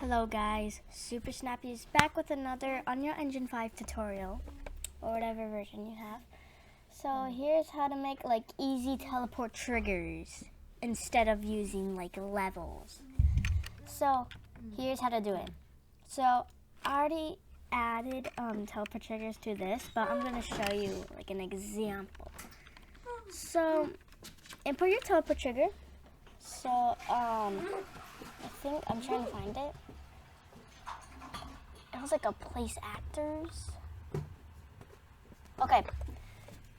Hello guys, Super Snappy is back with another Unreal Engine 5 tutorial, or whatever version you have. So here's how to make like easy teleport triggers instead of using like levels. So here's how to do it. So I already added teleport triggers to this, but I'm going to show you like an example. So input your teleport trigger. So I think I'm trying to find it. It was like a place actors. Okay,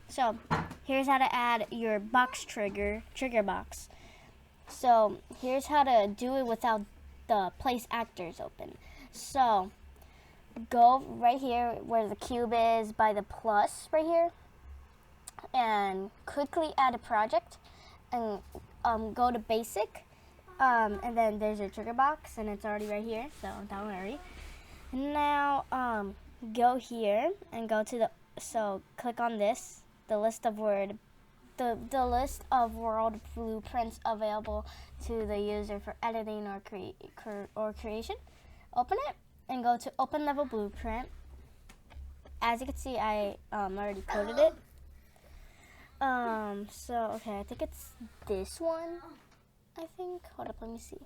so here's how to add your box trigger box. So here's how to do it without the place actors open. So go right here where the cube is by the plus right here, and quickly add a project, and go to basic, and then there's your trigger box, and it's already right here, so don't worry. Now go here and go to click on this, the list of world blueprints available to the user for editing or creation. Open it and go to open level blueprint. As you can see, I already coded it. So okay, I think it's this one. I think. Hold up, let me see.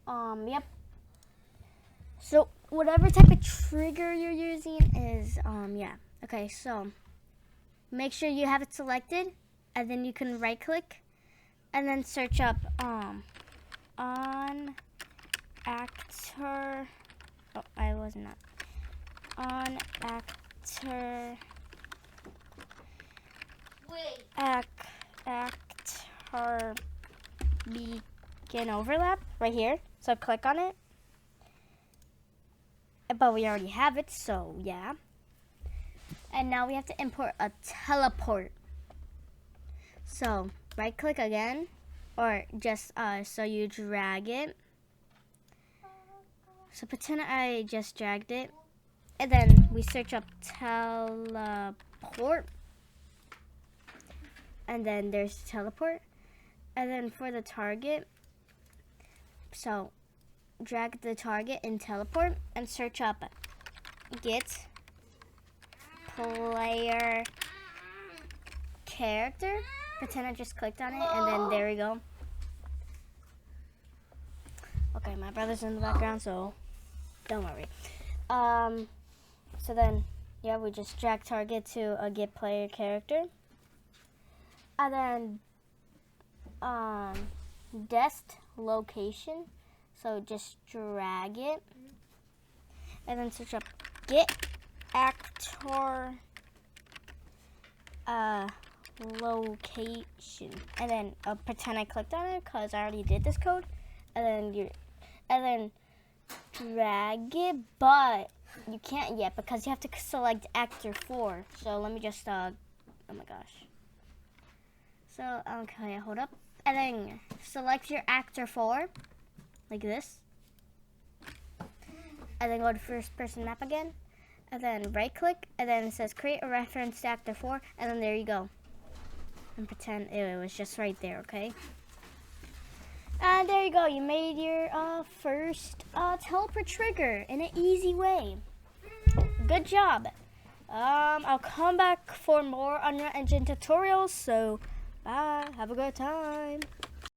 Yep. So whatever type of trigger you're using is, yeah. Okay, so make sure you have it selected, and then you can right click, and then search up, on actor, oh, I was not, on actor, actor begin overlap, right here, so click on it. But we already have it, so yeah. And now we have to import a teleport. So right click again, or just so you drag it. So pretend I just dragged it, and then we search up teleport, and then there's teleport. And then for the target, so drag the target in teleport and search up get player character. Pretend I just clicked on it, and then there we go. Okay, my brother's in the background, so don't worry. So then, yeah, we just drag target to a get player character, and then dest location. So just drag it, and then search up get actor location, and then pretend I clicked on it because I already did this code, and then drag it, but you can't yet because you have to select actor 4. So let me just oh my gosh. So okay, hold up, and then select your actor 4. Like this, and then go to first person map again, and then right click, and then it says create a reference to actor 4, and then there you go. And pretend it was just right there, okay? And there you go, you made your first teleport trigger in an easy way. Good job. I'll come back for more Unreal Engine tutorials, so bye, have a good time.